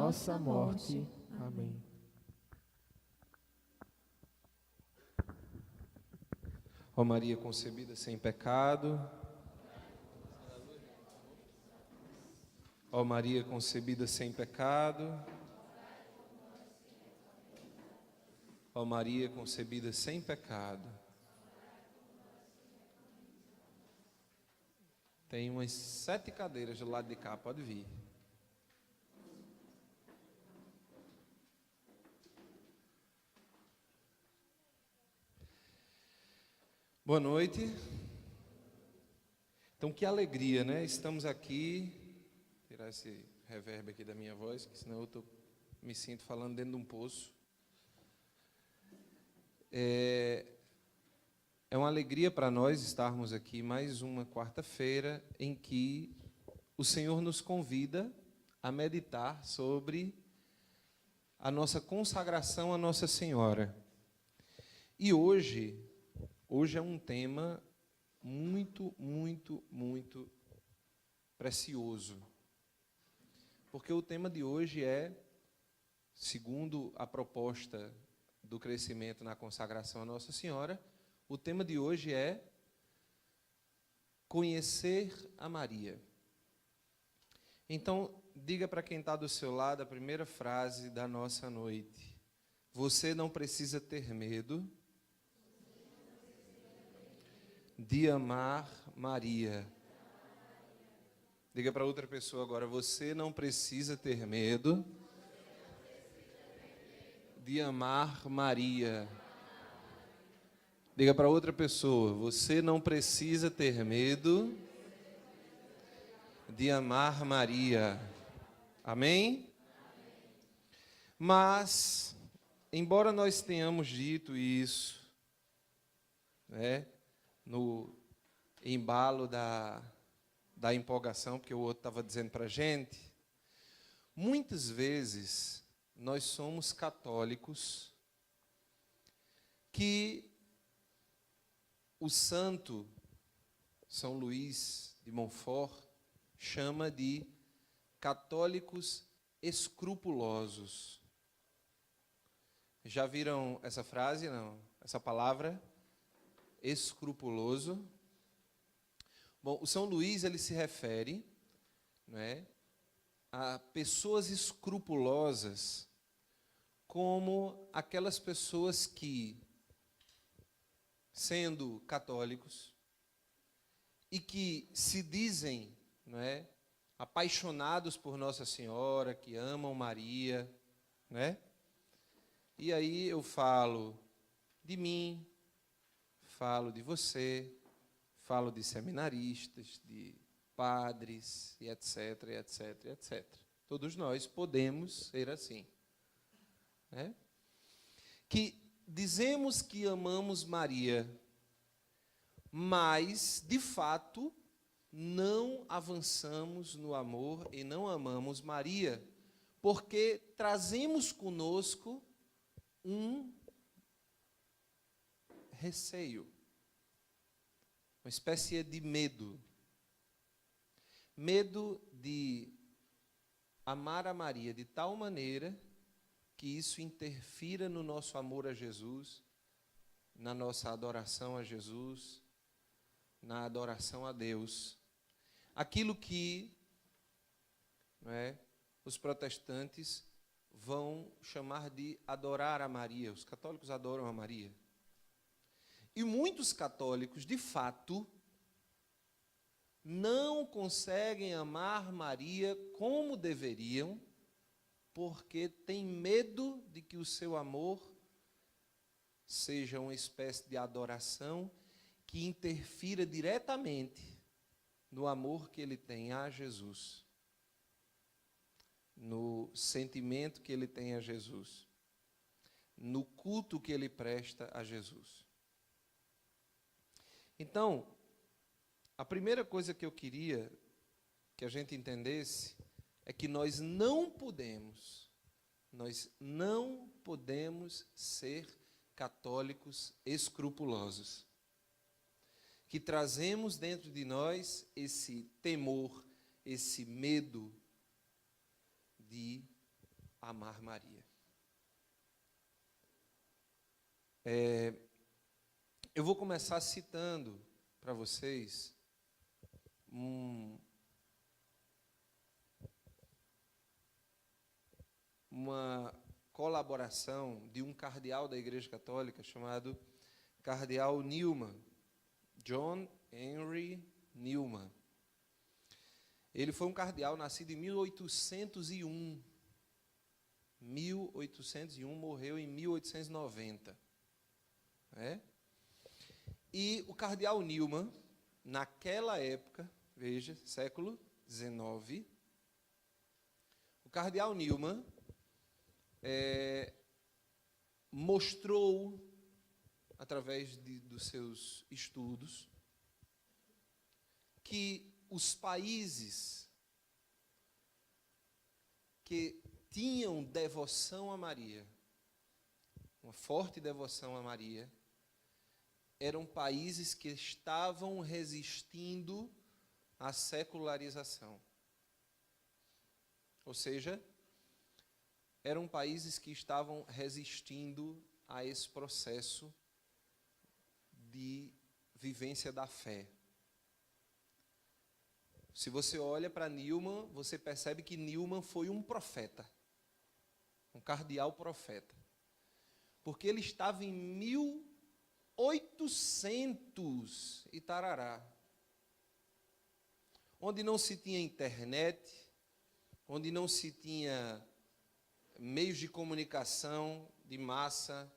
nossa morte. Amém. Ó Maria concebida sem pecado. Ó Maria concebida sem pecado. Ó Maria concebida sem pecado. Tem umas 7 cadeiras do lado de cá, pode vir. Boa noite. Então, que alegria, né? Estamos aqui. Vou tirar esse reverb aqui da minha voz, que senão eu me sinto falando dentro de um poço. É uma alegria para nós estarmos aqui mais uma quarta-feira em que o Senhor nos convida a meditar sobre a nossa consagração à Nossa Senhora. E hoje é um tema muito, muito, muito precioso. Porque o tema de hoje é, segundo a proposta do crescimento na consagração à Nossa Senhora, o tema de hoje é conhecer a Maria. Então, diga para quem está do seu lado a primeira frase da nossa noite. Você não precisa ter medo de amar Maria. Diga para outra pessoa agora, você não precisa ter medo de amar Maria. Diga para outra pessoa, você não precisa ter medo de amar Maria. Amém? Mas, embora nós tenhamos dito isso, né, no embalo da empolgação, porque o outro estava dizendo para a gente, muitas vezes nós somos católicos que o santo São Luís de Montfort chama de católicos escrupulosos. Já viram essa frase, não? Essa palavra? Escrupuloso. Bom, o São Luís, ele se refere, não é, a pessoas escrupulosas como aquelas pessoas que, sendo católicos, e que se dizem, não é, apaixonados por Nossa Senhora, que amam Maria, né? E aí eu falo de mim, falo de você, falo de seminaristas, de padres, e etc, etc, etc. Todos nós podemos ser assim, né? Que dizemos que amamos Maria, mas, de fato, não avançamos no amor e não amamos Maria, porque trazemos conosco um receio, uma espécie de medo. Medo de amar a Maria de tal maneira que isso interfira no nosso amor a Jesus, na nossa adoração a Jesus, na adoração a Deus. Aquilo que, não é, os protestantes vão chamar de adorar a Maria. Os católicos adoram a Maria. E muitos católicos, de fato, não conseguem amar Maria como deveriam, porque têm medo de que o seu amor seja uma espécie de adoração que interfira diretamente no amor que ele tem a Jesus, no sentimento que ele tem a Jesus, no culto que ele presta a Jesus. Então, a primeira coisa que eu queria que a gente entendesse é que nós não podemos ser católicos escrupulosos, que trazemos dentro de nós esse temor, esse medo de amar Maria. Eu vou começar citando para vocês uma colaboração de um cardeal da Igreja Católica chamado Cardeal Newman, John Henry Newman. Ele foi um cardeal nascido em 1801. 1801, morreu em 1890. E o cardeal Newman, naquela época, veja, século XIX, o cardeal Newman mostrou, através dos seus estudos, que os países que tinham devoção a Maria, uma forte devoção a Maria, eram países que estavam resistindo à secularização. Ou seja, eram países que estavam resistindo a esse processo de vivência da fé. Se você olha para Newman, você percebe que Newman foi um profeta, um cardeal profeta, porque ele estava em 1800 e tarará, onde não se tinha internet, onde não se tinha meios de comunicação de massa,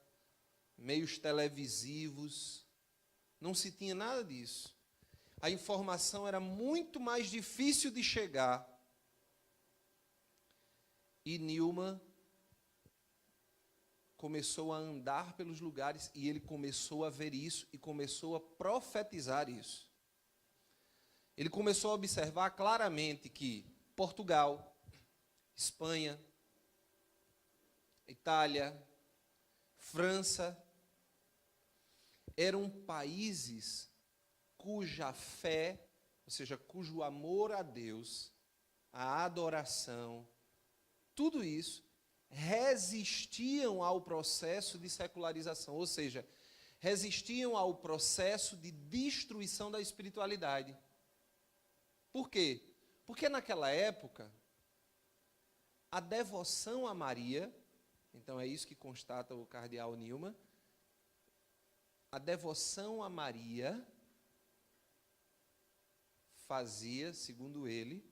meios televisivos, não se tinha nada disso. A informação era muito mais difícil de chegar. E Newman começou a andar pelos lugares e ele começou a ver isso e começou a profetizar isso. Ele começou a observar claramente que Portugal, Espanha, Itália, França, eram países cuja fé, ou seja, cujo amor a Deus, a adoração, tudo isso resistiam ao processo de secularização, ou seja, resistiam ao processo de destruição da espiritualidade. Por quê? Porque naquela época, a devoção a Maria, então é isso que constata o cardeal Newman, a devoção a Maria fazia, segundo ele,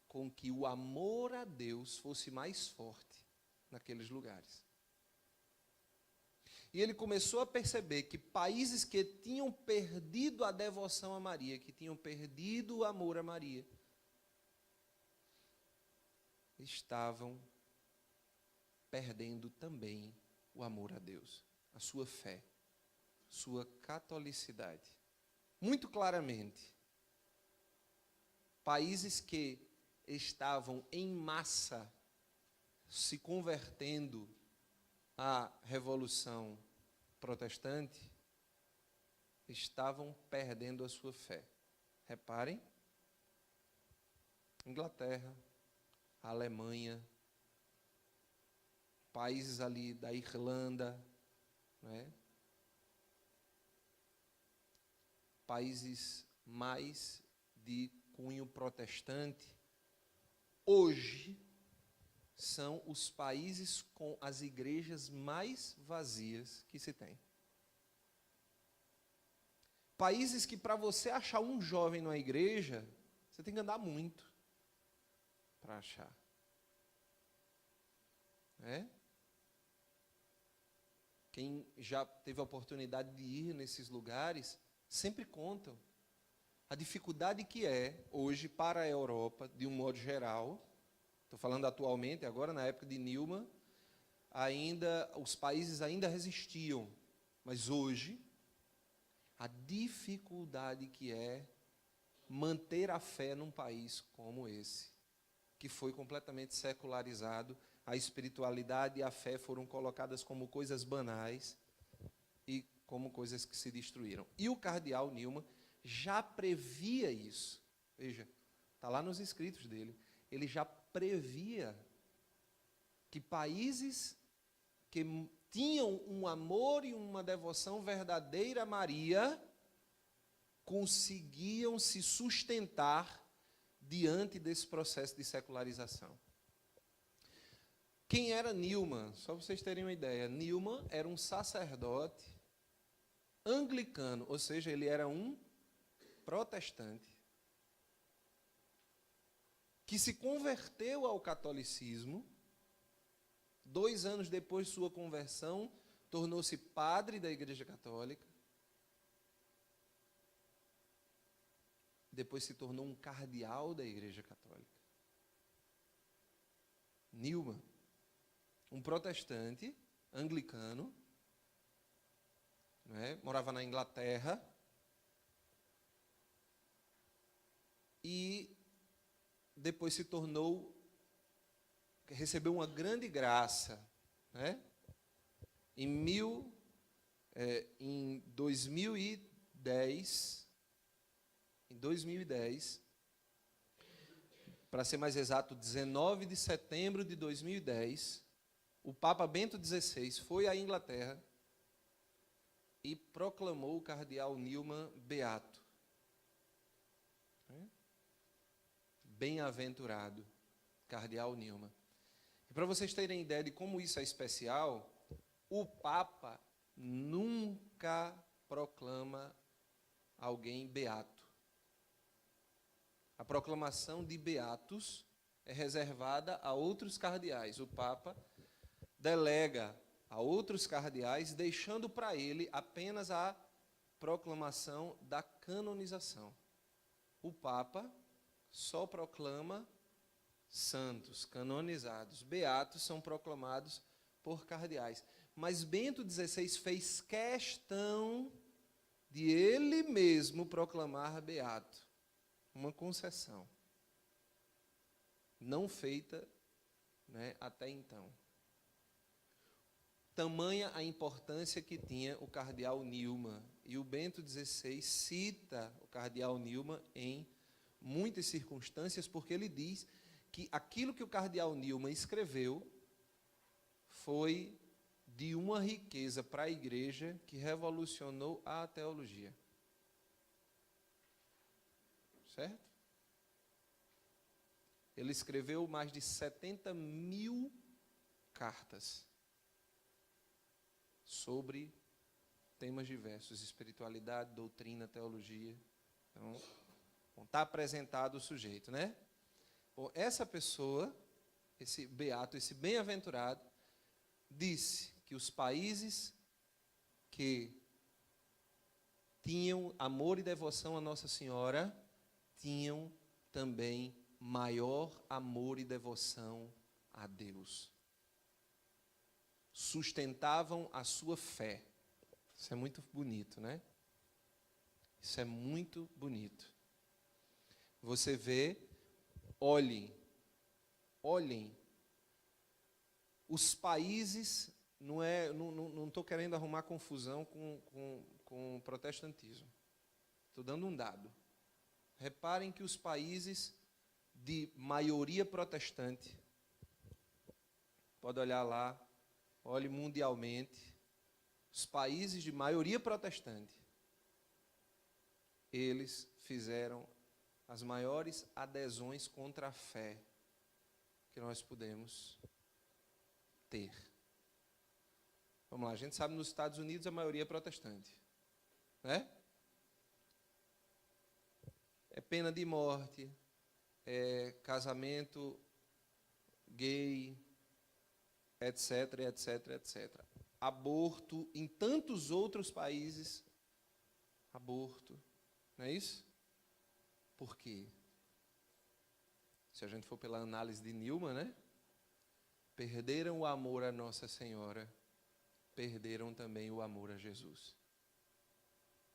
com que o amor a Deus fosse mais forte naqueles lugares. E ele começou a perceber que países que tinham perdido a devoção a Maria, que tinham perdido o amor a Maria, estavam perdendo também o amor a Deus, a sua fé, sua catolicidade. Muito claramente, países que estavam em massa se convertendo à Revolução Protestante, estavam perdendo a sua fé. Reparem, Inglaterra, Alemanha, países ali da Irlanda, países mais de cunho protestante, hoje são os países com as igrejas mais vazias que se tem. Países que, para você achar um jovem numa igreja, você tem que andar muito para achar. Quem já teve a oportunidade de ir nesses lugares, sempre contam a dificuldade que é hoje para a Europa, de um modo geral. Estou falando atualmente, agora na época de Newman, os países ainda resistiam, mas hoje, a dificuldade que é manter a fé num país como esse, que foi completamente secularizado, a espiritualidade e a fé foram colocadas como coisas banais e como coisas que se destruíram. E o cardeal Newman já previa isso. Veja, está lá nos escritos dele. Ele já previa que países que tinham um amor e uma devoção verdadeira a Maria conseguiam se sustentar diante desse processo de secularização. Quem era Newman? Só para vocês terem uma ideia. Newman era um sacerdote anglicano, ou seja, ele era um protestante, que se converteu ao catolicismo. 2 anos depois de sua conversão, tornou-se padre da Igreja Católica. Depois se tornou um cardeal da Igreja Católica. Newman, um protestante anglicano, não é? Morava na Inglaterra e depois se tornou, recebeu uma grande graça, né? Em 2010, para ser mais exato, 19 de setembro de 2010, o Papa Bento XVI foi à Inglaterra e proclamou o cardeal Newman beato. Bem-aventurado, cardeal Newman. E para vocês terem ideia de como isso é especial, o Papa nunca proclama alguém beato. A proclamação de beatos é reservada a outros cardeais. O Papa delega a outros cardeais, deixando para ele apenas a proclamação da canonização. O Papa só proclama santos, canonizados. Beatos são proclamados por cardeais. Mas Bento XVI fez questão de ele mesmo proclamar beato. Uma concessão. Não feita, né, até então. Tamanha a importância que tinha o cardeal Newman. E o Bento XVI cita o cardeal Newman em muitas circunstâncias, porque ele diz que aquilo que o cardeal Newman escreveu foi de uma riqueza para a igreja que revolucionou a teologia. Certo? Ele escreveu mais de 70.000 cartas sobre temas diversos, espiritualidade, doutrina, teologia. Então, está apresentado o sujeito, né? Bom, essa pessoa, esse beato, esse bem-aventurado, disse que os países que tinham amor e devoção a Nossa Senhora tinham também maior amor e devoção a Deus. Sustentavam a sua fé. Isso é muito bonito, né? Isso é muito bonito. Você vê, olhem, os países, não estou querendo arrumar confusão com o protestantismo. Estou dando um dado. Reparem que os países de maioria protestante, pode olhar lá, olhe mundialmente, os países de maioria protestante, eles fizeram as maiores adesões contra a fé que nós podemos ter. Vamos lá, a gente sabe, nos Estados Unidos a maioria é protestante, né? É pena de morte, é casamento gay, etc, etc, etc. Aborto, em tantos outros países, aborto, não é isso? Por quê? Se a gente for pela análise de Newman, né? Perderam o amor a Nossa Senhora, perderam também o amor a Jesus.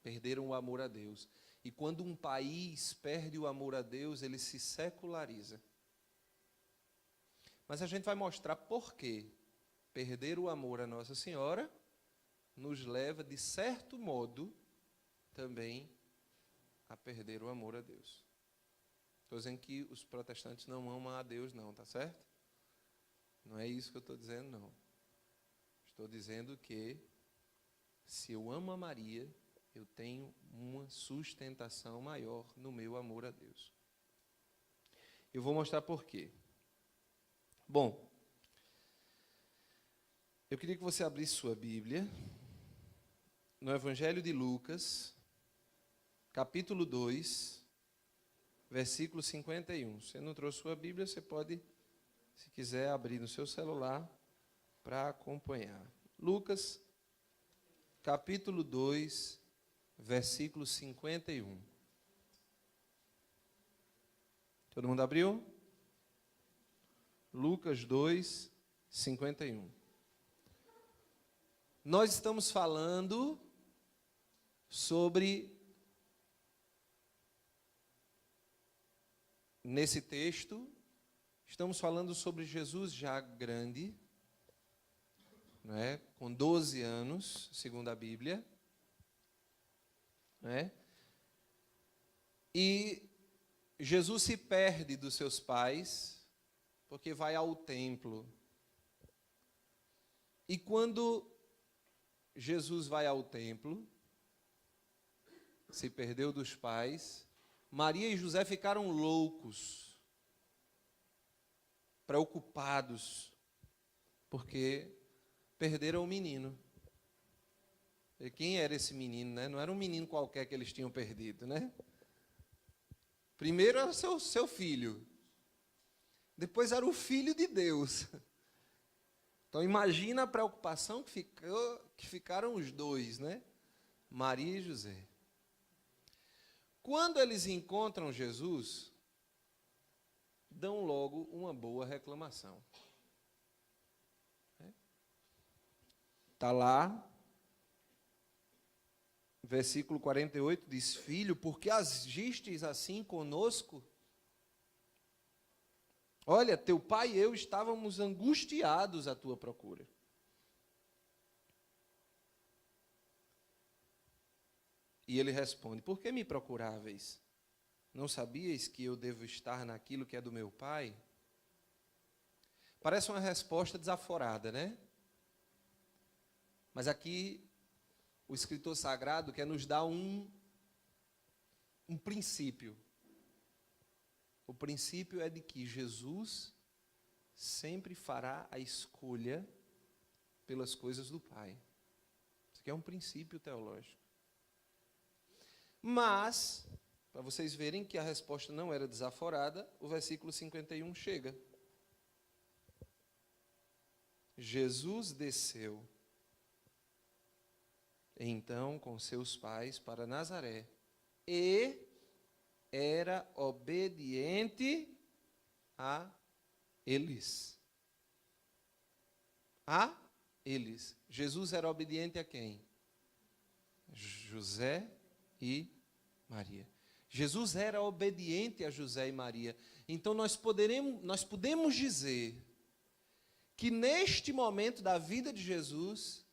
Perderam o amor a Deus. E quando um país perde o amor a Deus, ele se seculariza. Mas a gente vai mostrar por quê. Perder o amor a Nossa Senhora nos leva, de certo modo, também a perder o amor a Deus. Estou dizendo que os protestantes não amam a Deus, não, tá certo? Não é isso que eu estou dizendo, não. Estou dizendo que, se eu amo a Maria, eu tenho uma sustentação maior no meu amor a Deus. Eu vou mostrar por quê. Bom, eu queria que você abrisse sua Bíblia no Evangelho de Lucas, capítulo 2, versículo 51. Se você não trouxe sua Bíblia, você pode, se quiser, abrir no seu celular para acompanhar. Lucas, capítulo 2, versículo 51. Todo mundo abriu? Lucas 2, 51. Nós estamos falando sobre, nesse texto, estamos falando sobre Jesus já grande, não é? Com 12 anos, segundo a Bíblia, não é? E Jesus se perde dos seus pais, porque vai ao templo. E quando Jesus vai ao templo, se perdeu dos pais, Maria e José ficaram loucos, preocupados, porque perderam o menino. E quem era esse menino, né? Não era um menino qualquer que eles tinham perdido, né? Primeiro era seu filho, depois era o Filho de Deus. Então imagina a preocupação que ficaram os dois, né? Maria e José. Quando eles encontram Jesus, dão logo uma boa reclamação. Está lá, versículo 48, diz: Filho, por que agistes assim conosco? Olha, teu pai e eu estávamos angustiados à tua procura. E ele responde: Por que me procuráveis? Não sabíeis que eu devo estar naquilo que é do meu pai? Parece uma resposta desaforada, né? Mas aqui o escritor sagrado quer nos dar um princípio. O princípio é de que Jesus sempre fará a escolha pelas coisas do Pai. Isso aqui é um princípio teológico. Mas, para vocês verem que a resposta não era desaforada, o versículo 51 chega. Jesus desceu, então, com seus pais para Nazaré, e era obediente a eles. A eles. Jesus era obediente a quem? José e Maria. Jesus era obediente a José e Maria. Então nós podemos dizer que neste momento da vida de Jesus,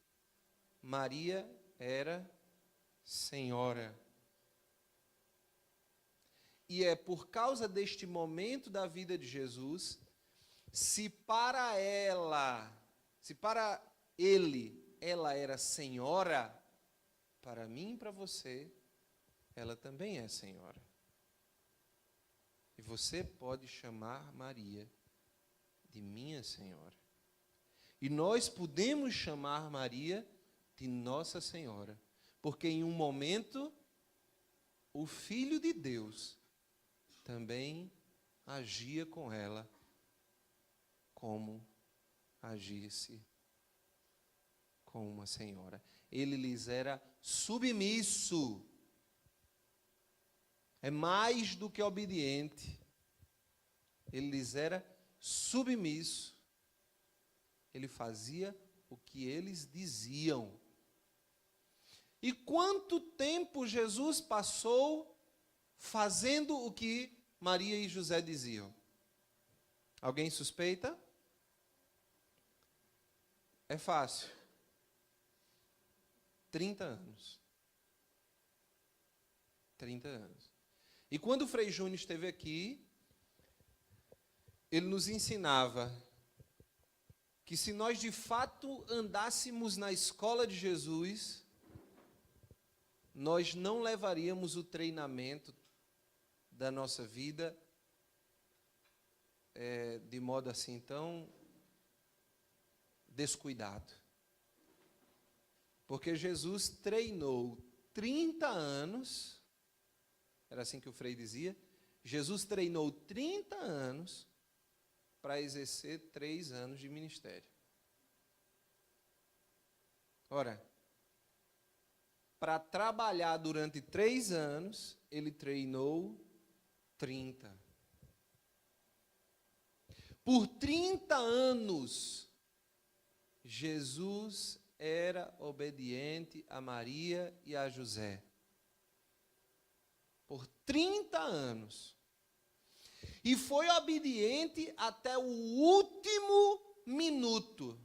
Maria era senhora. E é por causa deste momento da vida de Jesus, se para ele, ela era senhora, para mim e para você, ela também é senhora. E você pode chamar Maria de minha senhora. E nós podemos chamar Maria de Nossa Senhora, porque em um momento, o Filho de Deus também agia com ela como agisse com uma senhora. Ele lhes era submisso. É mais do que obediente. Ele lhes era submisso. Ele fazia o que eles diziam. E quanto tempo Jesus passou fazendo o que Maria e José diziam? Alguém suspeita? É fácil. 30 anos. 30 anos. E quando o Frei Júnior esteve aqui, ele nos ensinava que se nós de fato andássemos na escola de Jesus, nós não levaríamos o treinamento da nossa vida de modo assim tão descuidado. Porque Jesus treinou 30 anos, era assim que o Frei dizia, Jesus treinou 30 anos para exercer 3 anos de ministério. Ora, para trabalhar durante 3 anos, ele treinou 30. Por 30 anos, Jesus era obediente a Maria e a José. Por 30 anos. E foi obediente até o último minuto.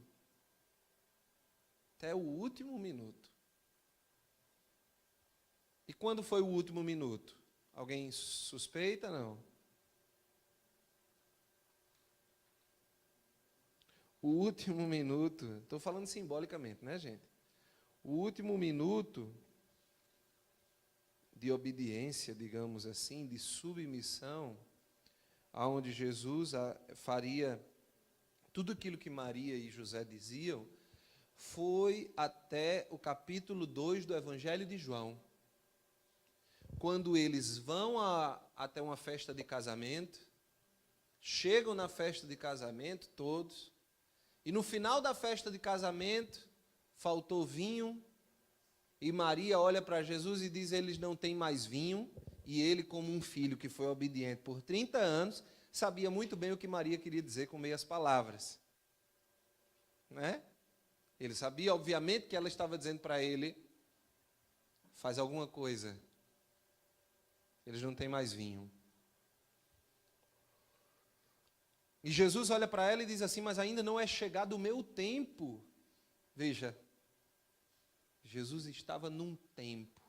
Até o último minuto. E quando foi o último minuto? Alguém suspeita? Não. O último minuto, estou falando simbolicamente, né, gente? O último minuto de obediência, digamos assim, de submissão, aonde Jesus faria tudo aquilo que Maria e José diziam, foi até o capítulo 2 do Evangelho de João. Quando eles vão até uma festa de casamento, chegam na festa de casamento todos, e no final da festa de casamento, faltou vinho, e Maria olha para Jesus e diz, eles não têm mais vinho, e ele, como um filho que foi obediente por 30 anos, sabia muito bem o que Maria queria dizer com meias palavras. Né? Ele sabia, obviamente, que ela estava dizendo para ele, faz alguma coisa. Eles não têm mais vinho. E Jesus olha para ela e diz assim, mas ainda não é chegado o meu tempo. Veja, Jesus estava num tempo.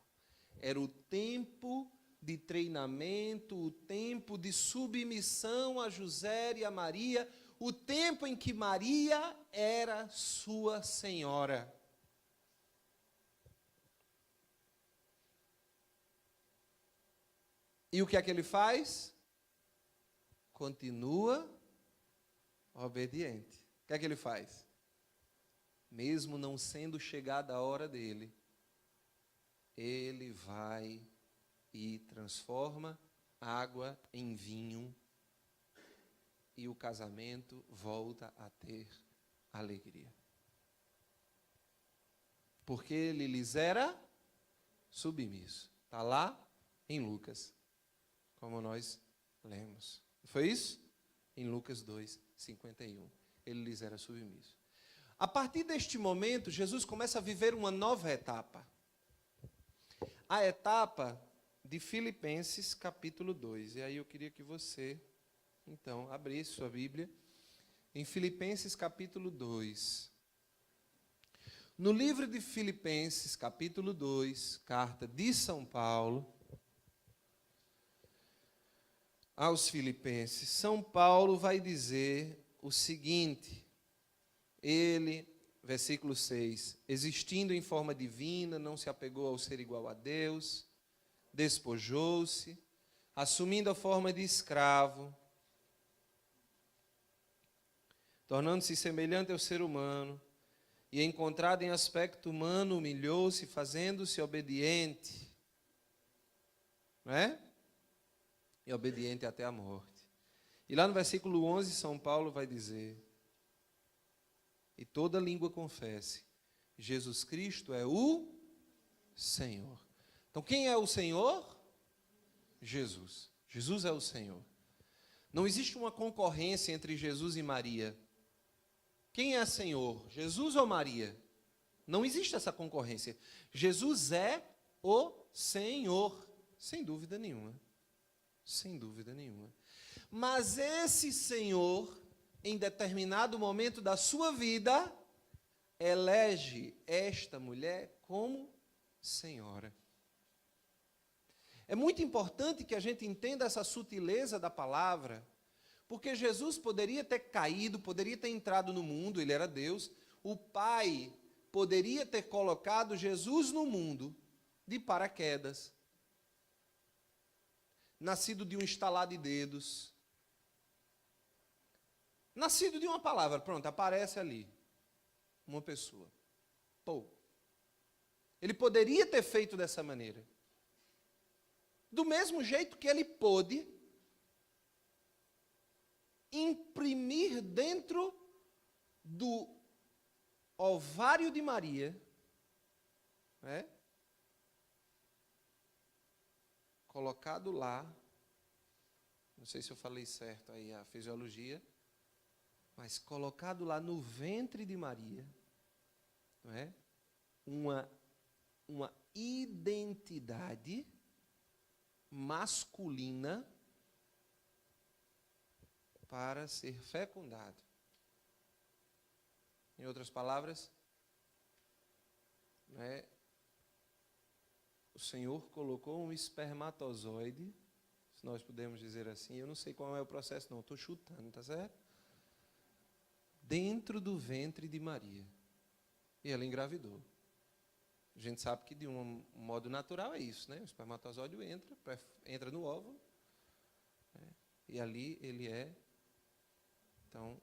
Era o tempo de treinamento, o tempo de submissão a José e a Maria, o tempo em que Maria era sua senhora. E o que é que ele faz? Continua obediente. O que é que ele faz? Mesmo não sendo chegada a hora dele, ele vai e transforma água em vinho e o casamento volta a ter alegria. Porque ele lhes era submisso. Está lá em Lucas, como nós lemos. Foi isso? Em Lucas 2, 51. Ele lhes era submisso. A partir deste momento, Jesus começa a viver uma nova etapa. A etapa de Filipenses, capítulo 2. E aí eu queria que você, então, abrisse sua Bíblia em Filipenses, capítulo 2. No livro de Filipenses, capítulo 2, carta de São Paulo aos Filipenses, São Paulo vai dizer o seguinte, ele, versículo 6, existindo em forma divina, não se apegou ao ser igual a Deus, despojou-se, assumindo a forma de escravo, tornando-se semelhante ao ser humano, e encontrado em aspecto humano, humilhou-se, fazendo-se obediente, não é? E obediente até a morte. E lá no versículo 11, São Paulo vai dizer, e toda língua confesse, Jesus Cristo é o Senhor. Então quem é o Senhor? Jesus. Jesus é o Senhor. Não existe uma concorrência entre Jesus e Maria. Quem é Senhor? Jesus ou Maria? Não existe essa concorrência. Jesus é o Senhor, sem dúvida nenhuma. Sem dúvida nenhuma. Mas esse Senhor, em determinado momento da sua vida, elege esta mulher como senhora. É muito importante que a gente entenda essa sutileza da palavra, Porque Jesus poderia ter caído, poderia ter entrado no mundo, ele era Deus. O Pai poderia ter colocado Jesus no mundo de paraquedas, nascido de um estalar de dedos, nascido de uma palavra, pronto, aparece ali uma pessoa. Pô, ele poderia ter feito dessa maneira. Do mesmo jeito que ele pôde imprimir dentro do ovário de Maria, né? Colocado lá, não sei se eu falei certo aí a fisiologia, mas colocado lá no ventre de Maria, não é? Uma identidade masculina para ser fecundado. Em outras palavras, né, o Senhor colocou um espermatozoide, se nós podemos dizer assim, eu não sei qual é o processo não, estou chutando, tá certo? Dentro do ventre de Maria. E ela engravidou. A gente sabe que de um modo natural é isso, né? O espermatozoide entra no óvulo, né? E ali ele é, então,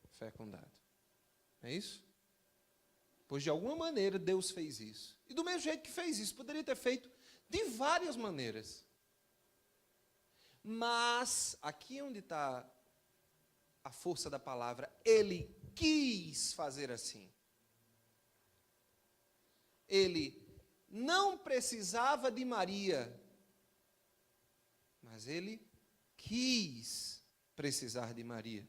fecundado. É isso? Pois de alguma maneira Deus fez isso. E do mesmo jeito que fez isso, poderia ter feito de várias maneiras. Mas, aqui é onde está a força da palavra, ele quis fazer assim. Ele não precisava de Maria, mas ele quis precisar de Maria.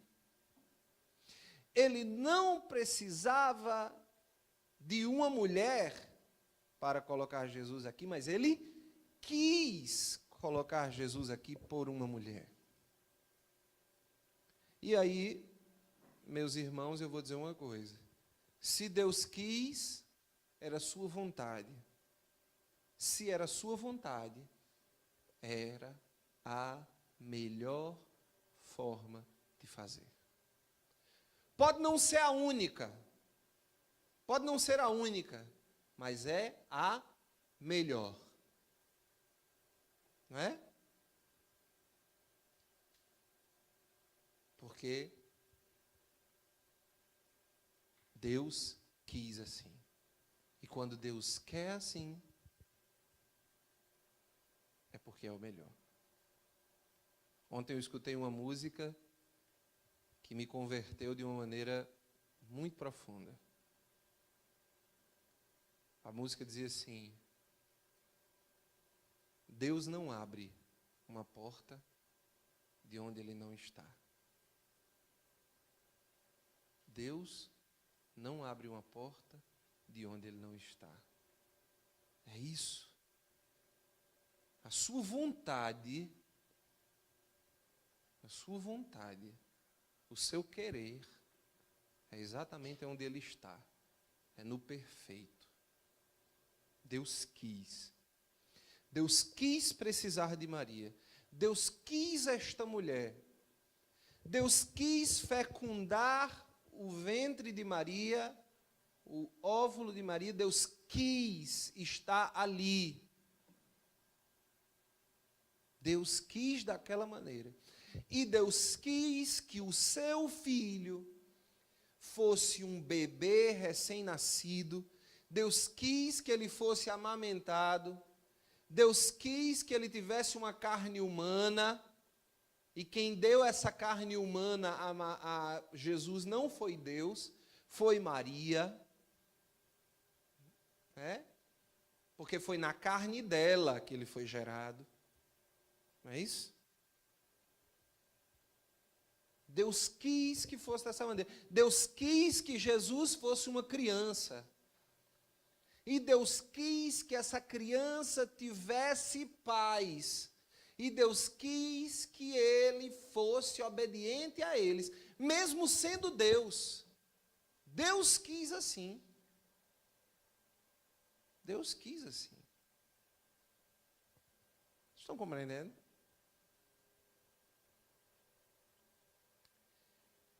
Ele não precisava de uma mulher para colocar Jesus aqui, mas ele quis colocar Jesus aqui por uma mulher. E aí, meus irmãos, eu vou dizer uma coisa. Se Deus quis, era sua vontade. Se era sua vontade, era a melhor forma de fazer. Pode não ser a única, mas é a melhor. Não é? Porque Deus quis assim. E quando Deus quer assim, é porque é o melhor. Ontem eu escutei uma música que me converteu de uma maneira muito profunda. A música dizia assim: Deus não abre uma porta de onde Ele não está. Deus não abre uma porta de onde Ele não está. É isso. A sua vontade, o seu querer, é exatamente onde Ele está. É no perfeito. Deus quis. Deus quis precisar de Maria. Deus quis esta mulher. Deus quis fecundar o ventre de Maria, o óvulo de Maria. Deus quis estar ali. Deus quis daquela maneira. E Deus quis que o seu filho fosse um bebê recém-nascido. Deus quis que ele fosse amamentado. Deus quis que ele tivesse uma carne humana. E quem deu essa carne humana a Jesus não foi Deus, foi Maria. Porque foi na carne dela que ele foi gerado. Não é isso? Deus quis que fosse dessa maneira. Deus quis que Jesus fosse uma criança. E Deus quis que essa criança tivesse paz. E Deus quis que ele fosse obediente a eles, mesmo sendo Deus. Deus quis assim. Deus quis assim. Estão compreendendo?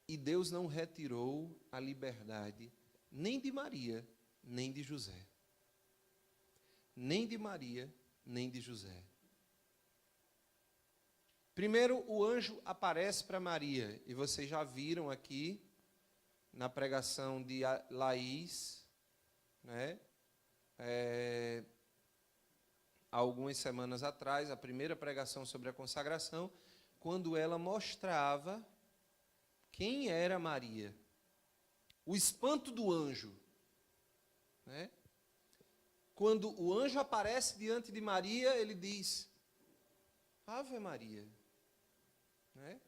E Deus não retirou a liberdade nem de Maria, nem de José. Nem de Maria, nem de José. Primeiro, o anjo aparece para Maria, e vocês já viram aqui na pregação de Laís, né? Há algumas semanas atrás, a primeira pregação sobre a consagração, quando ela mostrava quem era Maria. O espanto do anjo, né? Quando o anjo aparece diante de Maria, ele diz: Ave Maria, né?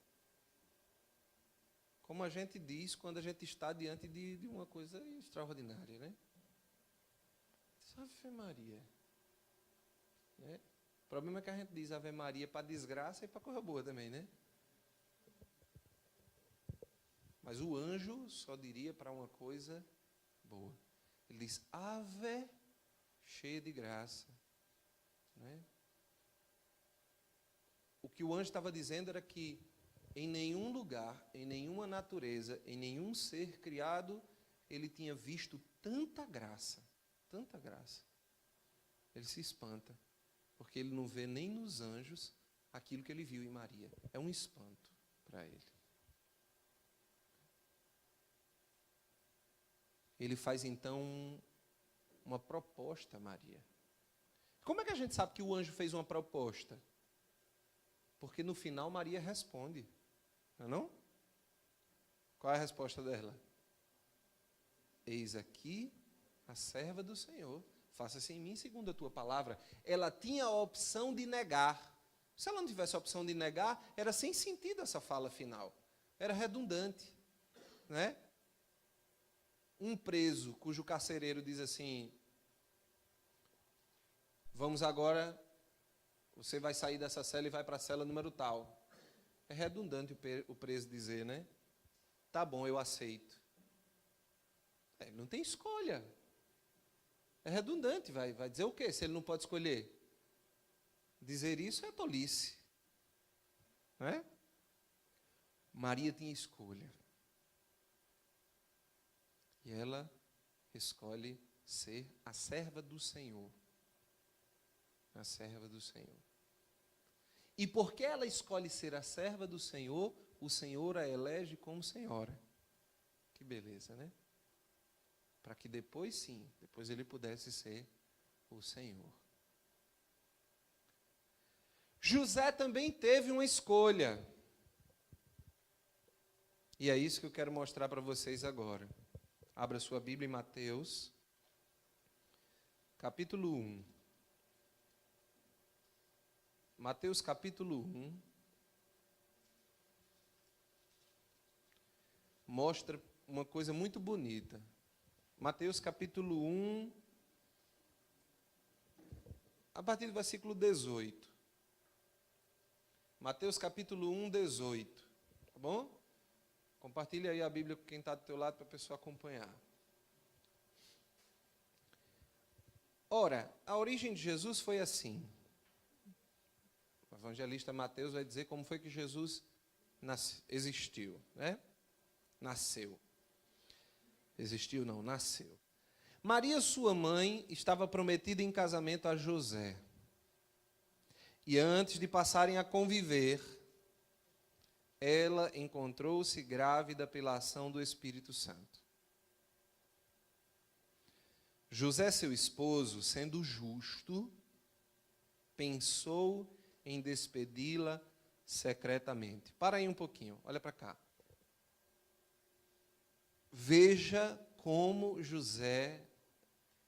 Como a gente diz quando a gente está diante de uma coisa extraordinária, né? Ave Maria, né? O problema é que a gente diz Ave Maria para desgraça e para coisa boa também, né? Mas o anjo só diria para uma coisa boa. Ele diz: Ave, cheia de graça, né? O que o anjo estava dizendo era que em nenhum lugar, em nenhuma natureza, em nenhum ser criado, ele tinha visto tanta graça, tanta graça. Ele se espanta, porque ele não vê nem nos anjos aquilo que ele viu em Maria. É um espanto para ele. Ele faz então uma proposta a Maria. Como é que a gente sabe que o anjo fez uma proposta? Porque no final Maria responde, não é não? Qual é a resposta dela? Eis aqui a serva do Senhor, faça-se em mim segundo a tua palavra. Ela tinha a opção de negar. Se ela não tivesse a opção de negar, era sem sentido essa fala final. Era redundante, né? Um preso cujo carcereiro diz assim: vamos agora, você vai sair dessa cela e vai para a cela número tal. É redundante o preso dizer, né? Tá bom, eu aceito. Ele não tem escolha. É redundante, vai dizer o quê se ele não pode escolher? Dizer isso é tolice, não é? Maria tinha escolha. E ela escolhe ser a serva do Senhor. A serva do Senhor. E porque ela escolhe ser a serva do Senhor, o Senhor a elege como senhora. Que beleza, né? Para que depois sim, depois ele pudesse ser o Senhor. José também teve uma escolha. E é isso que eu quero mostrar para vocês agora. Abra sua Bíblia em Mateus, capítulo 1. Mateus, capítulo 1. Mostra uma coisa muito bonita. Mateus, capítulo 1, a partir do versículo 18. Mateus, capítulo 1, 18. Tá bom? Compartilhe aí a Bíblia com quem está do teu lado para a pessoa acompanhar. Ora, a origem de Jesus foi assim. O evangelista Mateus vai dizer como foi que Jesus existiu, né? Nasceu. Existiu não, nasceu. Maria, sua mãe, estava prometida em casamento a José. E antes de passarem a conviver, ela encontrou-se grávida pela ação do Espírito Santo. José, seu esposo, sendo justo, pensou em despedi-la secretamente. Para aí um pouquinho, olha para cá. Veja como José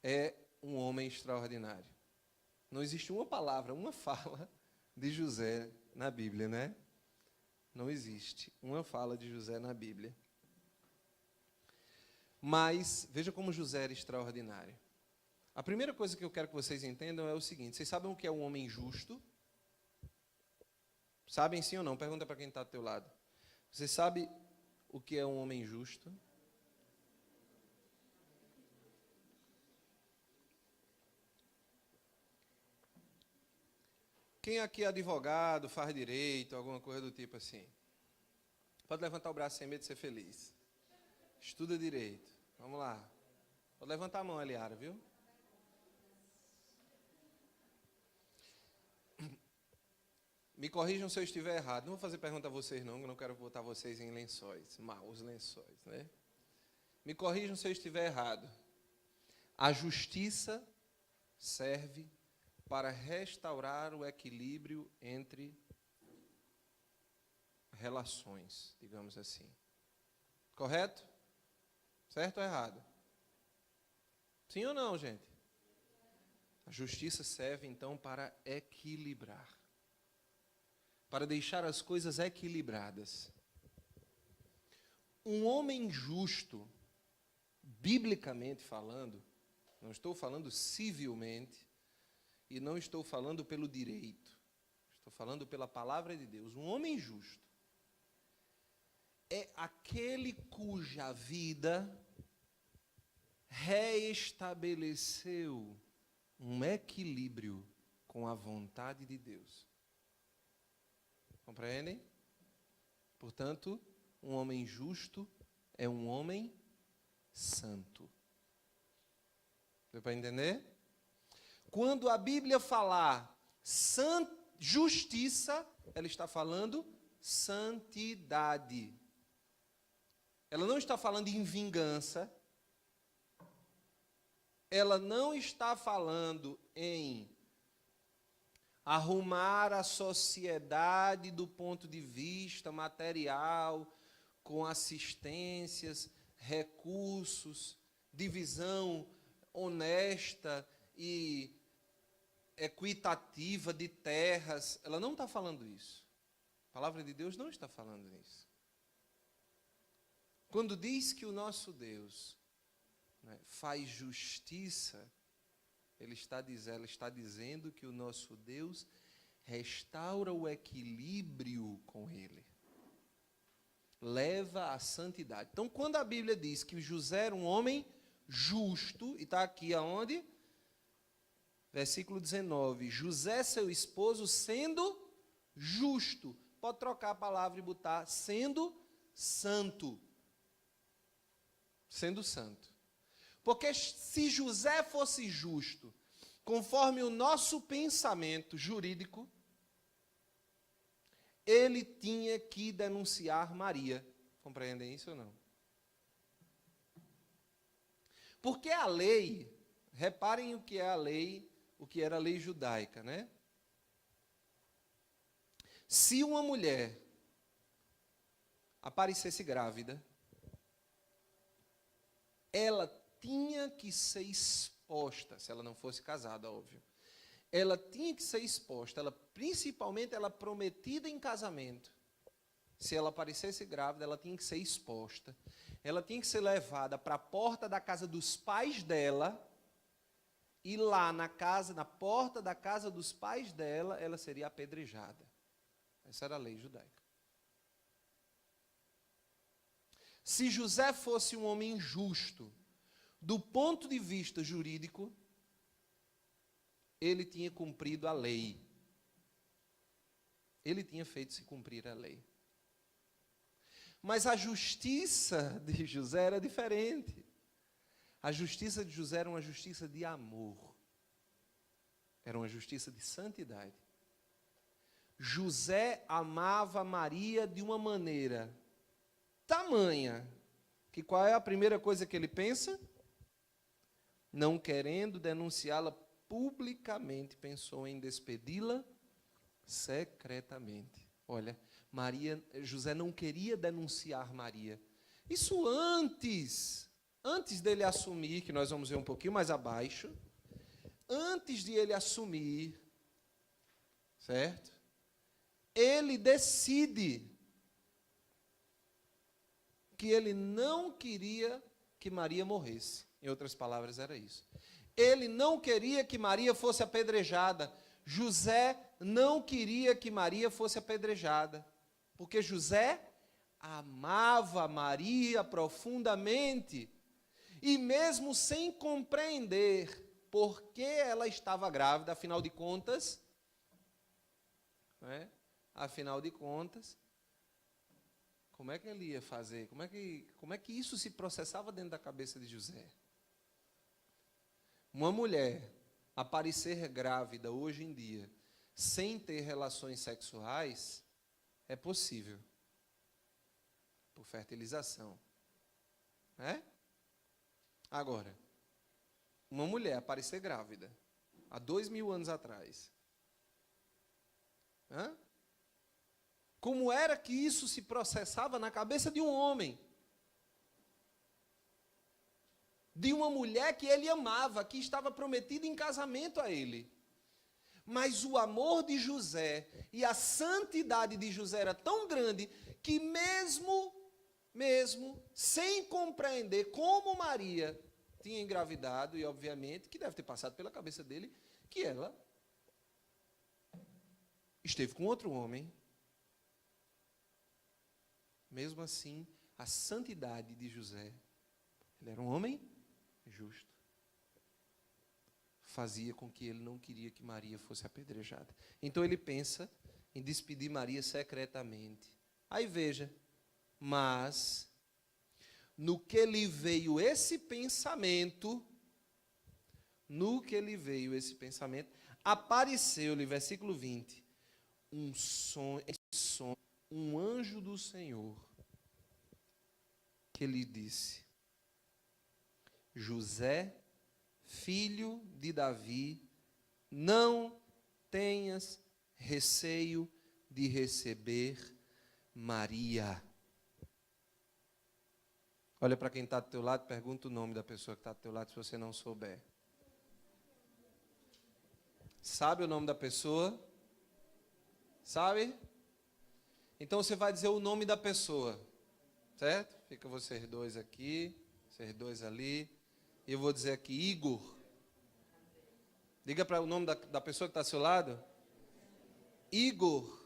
é um homem extraordinário. Não existe uma palavra, uma fala de José na Bíblia, né? Não existe uma fala de José na Bíblia. Mas veja como José era extraordinário. A primeira coisa que eu quero que vocês entendam é o seguinte: vocês sabem o que é um homem justo? Sabem sim ou não? Pergunta para quem está do teu lado. Você sabe o que é um homem justo? Quem aqui é advogado, faz direito, alguma coisa do tipo assim? Pode levantar o braço sem medo de ser feliz. Estuda direito. Vamos lá. Pode levantar a mão, Eliara, viu? Me corrijam se eu estiver errado. Não vou fazer pergunta a vocês, não, que eu não quero botar vocês em lençóis. Maus lençóis, né? Me corrijam se eu estiver errado. A justiça serve para restaurar o equilíbrio entre relações, digamos assim. Correto? Certo ou errado? Sim ou não, gente? A justiça serve, então, para equilibrar. Para deixar as coisas equilibradas. Um homem justo, biblicamente falando, não estou falando civilmente, e não estou falando pelo direito, estou falando pela palavra de Deus. Um homem justo é aquele cuja vida reestabeleceu um equilíbrio com a vontade de Deus. Compreendem? Portanto, um homem justo é um homem santo. Deu para entender? Quando a Bíblia falar justiça, ela está falando santidade. Ela não está falando em vingança. Ela não está falando em arrumar a sociedade do ponto de vista material, com assistências, recursos, divisão honesta e equitativa de terras. Ela não está falando isso. A palavra de Deus não está falando isso. Quando diz que o nosso Deus, né, faz justiça, ela está dizendo que o nosso Deus restaura o equilíbrio com Ele. Leva à santidade. Então, quando a Bíblia diz que José era um homem justo, e está aqui aonde? Versículo 19. José, seu esposo, sendo justo. Pode trocar a palavra e botar sendo santo. Sendo santo. Porque se José fosse justo, conforme o nosso pensamento jurídico, ele tinha que denunciar Maria. Compreendem isso ou não? Porque a lei, reparem o que é a lei, o que era a lei judaica, né? Se uma mulher aparecesse grávida, ela tinha que ser exposta, se ela não fosse casada, óbvio. Ela tinha que ser exposta, principalmente ela prometida em casamento. Se ela aparecesse grávida, ela tinha que ser exposta. Ela tinha que ser levada para a porta da casa dos pais dela, e lá na porta da casa dos pais dela, ela seria apedrejada. Essa era a lei judaica. Se José fosse um homem justo, do ponto de vista jurídico, ele tinha cumprido a lei. Ele tinha feito se cumprir a lei. Mas a justiça de José era diferente. A justiça de José era uma justiça de amor. Era uma justiça de santidade. José amava Maria de uma maneira tamanha, que qual é a primeira coisa que ele pensa? Não querendo denunciá-la publicamente, pensou em despedi-la secretamente. Olha, José não queria denunciar Maria. Isso antes dele assumir, que nós vamos ver um pouquinho mais abaixo, antes de ele assumir, certo? Ele decide que ele não queria que Maria morresse. Em outras palavras, era isso. Ele não queria que Maria fosse apedrejada. José não queria que Maria fosse apedrejada. Porque José amava Maria profundamente. E mesmo sem compreender por que ela estava grávida, afinal de contas, Como é que ele ia fazer? Como é que isso se processava dentro da cabeça de José? Uma mulher aparecer grávida hoje em dia, sem ter relações sexuais, é possível. Por fertilização. Né? Agora, uma mulher aparecer grávida, há 2000 anos atrás. Como era que isso se processava na cabeça de um homem? De uma mulher que ele amava, que estava prometida em casamento a ele. Mas o amor de José e a santidade de José era tão grande que mesmo sem compreender como Maria tinha engravidado, e obviamente que deve ter passado pela cabeça dele, que ela esteve com outro homem. Mesmo assim, a santidade de José, ele era um homem justo, fazia com que ele não queria que Maria fosse apedrejada. Então ele pensa em despedir Maria secretamente. Aí veja, mas no que lhe veio esse pensamento, apareceu-lhe, versículo 20, um sonho, um anjo do Senhor, que lhe disse: José, filho de Davi, não tenhas receio de receber Maria. Olha para quem está do teu lado, pergunta o nome da pessoa que está do teu lado, se você não souber. Sabe o nome da pessoa? Sabe? Então você vai dizer o nome da pessoa, certo? Fica vocês dois aqui, vocês dois ali. E eu vou dizer aqui, Igor. Diga para o nome da pessoa que está ao seu lado. Igor.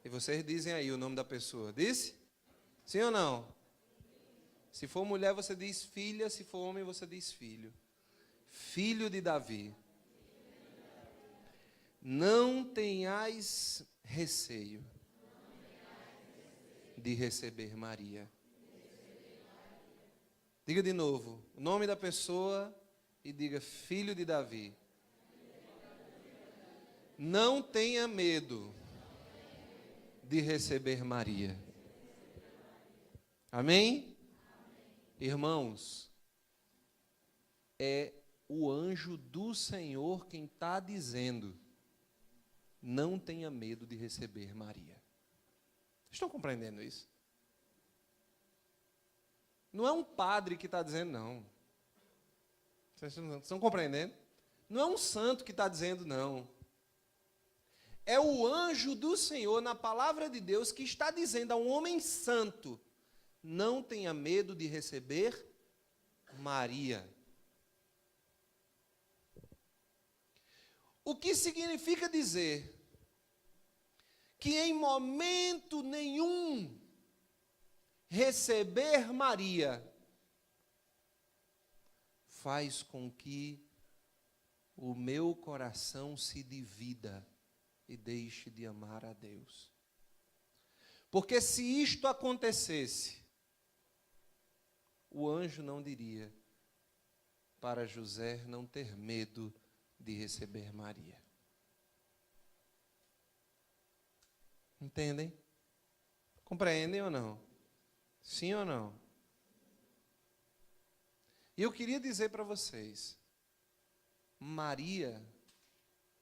E vocês dizem aí o nome da pessoa. Disse? Sim ou não? Se for mulher, você diz filha. Se for homem, você diz filho. Filho de Davi. Não tenhais receio de receber Maria. Diga de novo o nome da pessoa e diga filho de Davi. Não tenha medo de receber Maria. Amém? Irmãos, é o anjo do Senhor quem está dizendo: não tenha medo de receber Maria. Estão compreendendo isso? Não é um padre que está dizendo, não. Vocês estão compreendendo? Não é um santo que está dizendo, não. É o anjo do Senhor, na palavra de Deus, que está dizendo a um homem santo: não tenha medo de receber Maria. O que significa dizer que em momento nenhum receber Maria faz com que o meu coração se divida e deixe de amar a Deus. Porque se isto acontecesse, o anjo não diria para José não ter medo de receber Maria. Entendem? Compreendem ou não? Sim ou não? E eu queria dizer para vocês, Maria,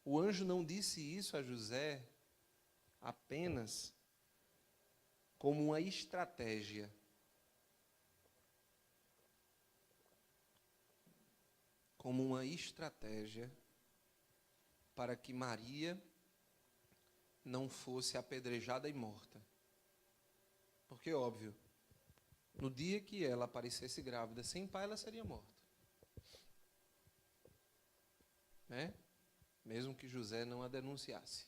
o anjo não disse isso a José apenas como uma estratégia. Como uma estratégia para que Maria não fosse apedrejada e morta. Porque, óbvio, no dia que ela aparecesse grávida sem pai, ela seria morta. Né? Mesmo que José não a denunciasse.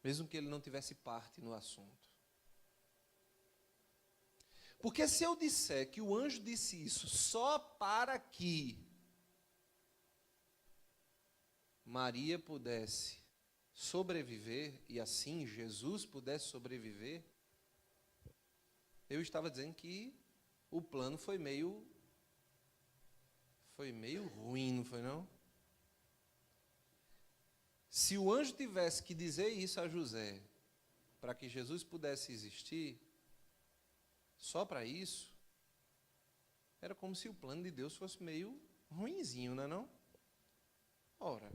Mesmo que ele não tivesse parte no assunto. Porque se eu disser que o anjo disse isso só para que Maria pudesse sobreviver, e assim Jesus pudesse sobreviver, eu estava dizendo que o plano foi meio ruim, não foi não? Se o anjo tivesse que dizer isso a José, para que Jesus pudesse existir, só para isso, era como se o plano de Deus fosse meio ruinzinho, não é não? Ora,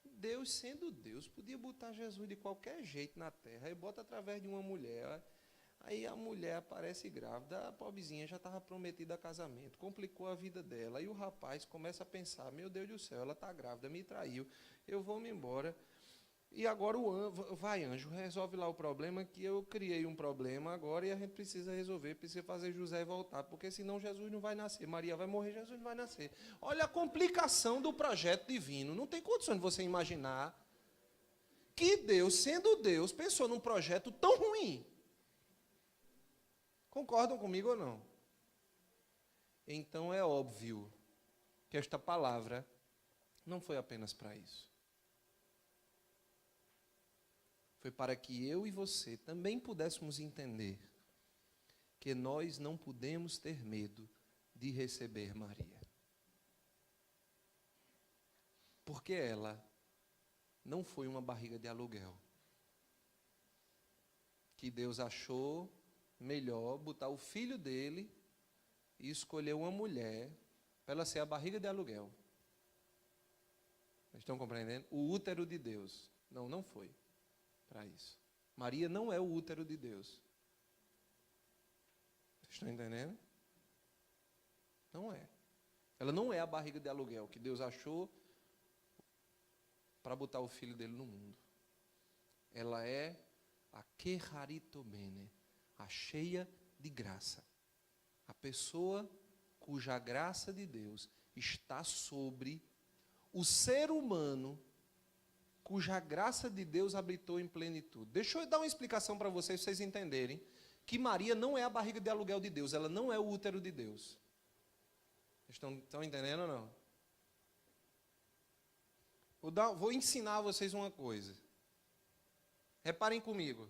Deus sendo Deus, podia botar Jesus de qualquer jeito na terra, e bota através de uma mulher. Aí a mulher aparece grávida, a pobrezinha já estava prometida a casamento, complicou a vida dela. Aí o rapaz começa a pensar, meu Deus do céu, ela está grávida, me traiu, eu vou me embora. E agora o anjo, vai anjo, resolve lá o problema, que eu criei um problema agora e a gente precisa resolver, precisa fazer José voltar, porque senão Jesus não vai nascer, Maria vai morrer, Jesus não vai nascer. Olha a complicação do projeto divino, não tem condição de você imaginar que Deus, sendo Deus, pensou num projeto tão ruim. Concordam comigo ou não? Então é óbvio que esta palavra não foi apenas para isso. Foi para que eu e você também pudéssemos entender que nós não podemos ter medo de receber Maria. Porque ela não foi uma barriga de aluguel que Deus achou melhor botar o filho dele e escolher uma mulher para ela ser a barriga de aluguel. Vocês estão compreendendo? O útero de Deus. Não foi para isso. Maria não é o útero de Deus. Vocês estão entendendo? Não é. Ela não é a barriga de aluguel que Deus achou para botar o filho dele no mundo. Ela é a Keharitomene, a cheia de graça. A pessoa cuja graça de Deus está sobre o ser humano, cuja graça de Deus habitou em plenitude. Deixa eu dar uma explicação para vocês entenderem que Maria não é a barriga de aluguel de Deus, ela não é o útero de Deus. Estão entendendo ou não? Vou ensinar a vocês uma coisa. Reparem comigo.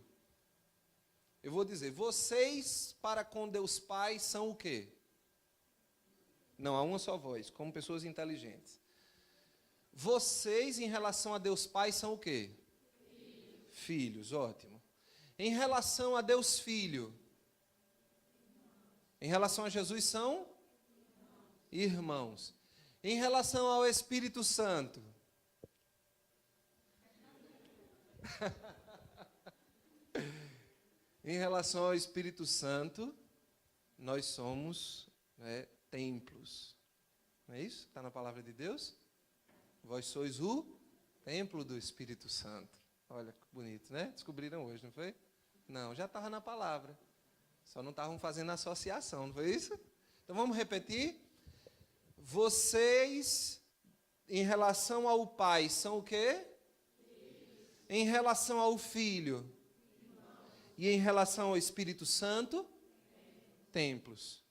Eu vou dizer, vocês para com Deus Pai são o quê? Não, há uma só voz, como pessoas inteligentes. Vocês, em relação a Deus Pai, são o quê? Filhos, ótimo. Em relação a Deus Filho, em relação a Jesus, são irmãos. Em relação ao Espírito Santo, em relação ao Espírito Santo, nós somos templos. Não é isso? Está na palavra de Deus? Vós sois o templo do Espírito Santo. Olha que bonito, né? Descobriram hoje, não foi? Não, já estava na palavra. Só não estavam fazendo associação, não foi isso? Então vamos repetir. Vocês, em relação ao Pai, são o quê? Em relação ao Filho. E em relação ao Espírito Santo, templos.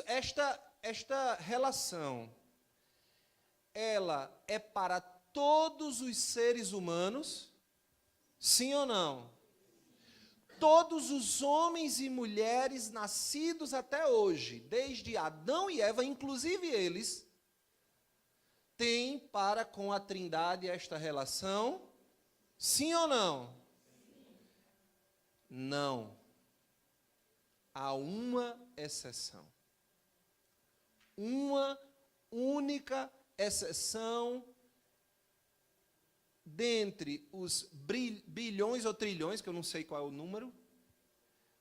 Esta relação, ela é para todos os seres humanos, sim ou não? Todos os homens e mulheres nascidos até hoje, desde Adão e Eva, inclusive eles, têm para com a Trindade esta relação, sim ou não? Não. Há uma exceção. Uma única exceção dentre os bilhões ou trilhões, que eu não sei qual é o número,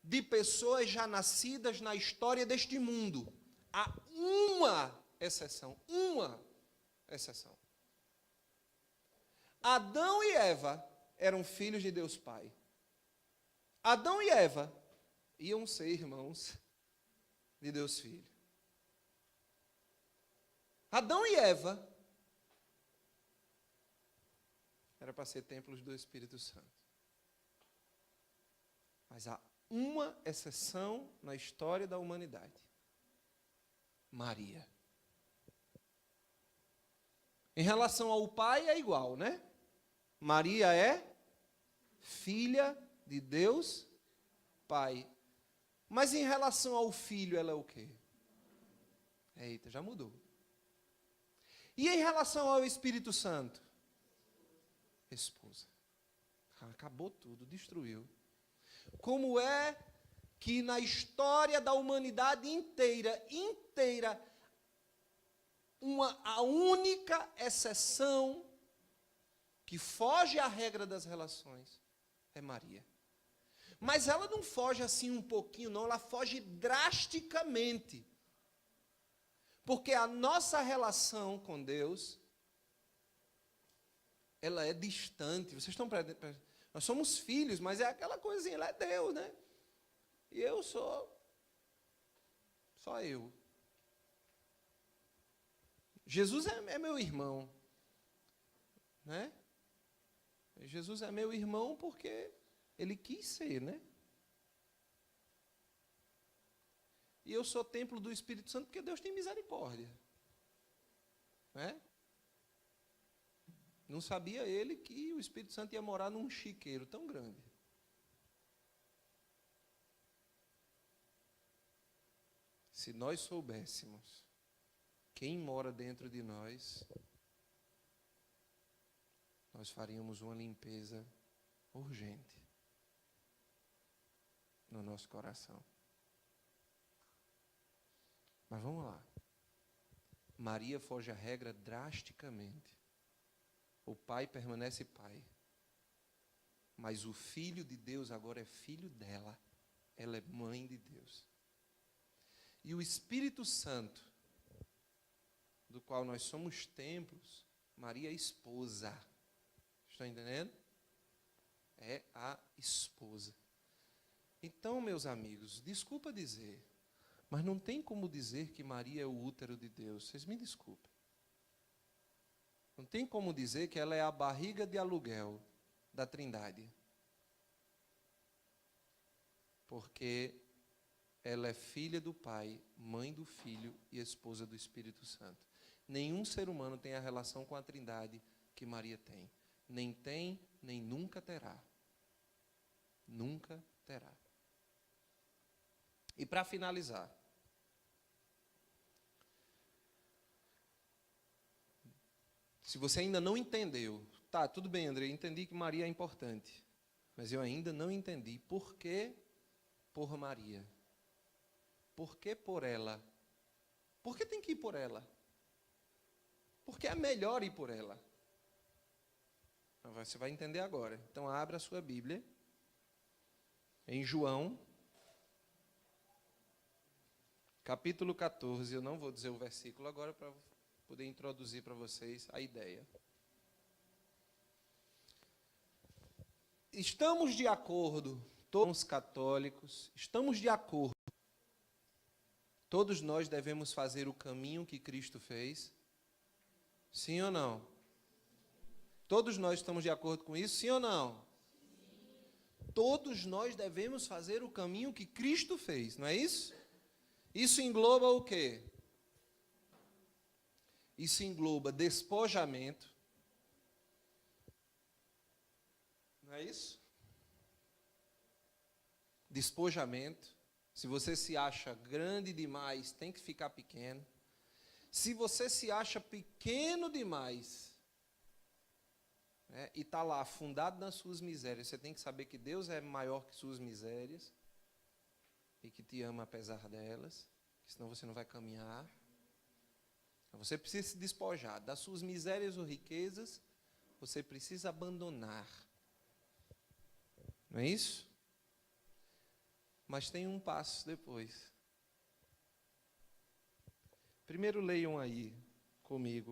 de pessoas já nascidas na história deste mundo. Há uma exceção. Uma exceção. Adão e Eva eram filhos de Deus Pai. Adão e Eva iam ser irmãos de Deus Filho. Adão e Eva era para ser templos do Espírito Santo. Mas há uma exceção na história da humanidade. Maria. Em relação ao Pai é igual, né? Maria é filha de Deus Pai. Mas em relação ao filho, ela é o quê? Eita, já mudou. E em relação ao Espírito Santo? Esposa. Acabou tudo, destruiu. Como é que na história da humanidade inteira, a única exceção que foge à regra das relações é Maria. Mas ela não foge assim um pouquinho, não, ela foge drasticamente. Porque a nossa relação com Deus, ela é distante. Vocês estão nós somos filhos, mas é aquela coisinha, ela é Deus, né? E eu sou só eu. Jesus é meu irmão, né? Jesus é meu irmão porque ele quis ser, né? E eu sou templo do Espírito Santo porque Deus tem misericórdia, né? Não sabia ele que o Espírito Santo ia morar num chiqueiro tão grande. Se nós soubéssemos quem mora dentro de nós, nós faríamos uma limpeza urgente no nosso coração. Mas vamos lá. Maria foge à regra drasticamente. O pai permanece pai. Mas o filho de Deus agora é filho dela. Ela é mãe de Deus. E o Espírito Santo, do qual nós somos templos, Maria é esposa. Estão entendendo? É a esposa. Então, meus amigos, desculpa dizer, mas não tem como dizer que Maria é o útero de Deus. Vocês me desculpem. Não tem como dizer que ela é a barriga de aluguel da Trindade. Porque ela é filha do Pai, mãe do Filho e esposa do Espírito Santo. Nenhum ser humano tem a relação com a Trindade que Maria tem. Nem tem, nem nunca terá. Nunca terá. E para finalizar, se você ainda não entendeu, tá, tudo bem, André, entendi que Maria é importante, mas eu ainda não entendi por que por Maria. Por que por ela? Por que tem que ir por ela? Porque é melhor ir por ela. Você vai entender agora. Então, abra a sua Bíblia em João, capítulo 14. Eu não vou dizer o versículo agora para poder introduzir para vocês a ideia. Estamos de acordo, todos os católicos, estamos de acordo. Todos nós devemos fazer o caminho que Cristo fez? Sim ou não? Todos nós estamos de acordo com isso? Sim ou não? Sim. Todos nós devemos fazer o caminho que Cristo fez, não é isso? Isso engloba o quê? Isso engloba despojamento. Não é isso? Despojamento. Se você se acha grande demais, tem que ficar pequeno. Se você se acha pequeno demais, né, e está lá afundado nas suas misérias, você tem que saber que Deus é maior que suas misérias e que te ama apesar delas, senão você não vai caminhar. Você precisa se despojar das suas misérias ou riquezas, você precisa abandonar. Não é isso? Mas tem um passo depois. Primeiro leiam aí comigo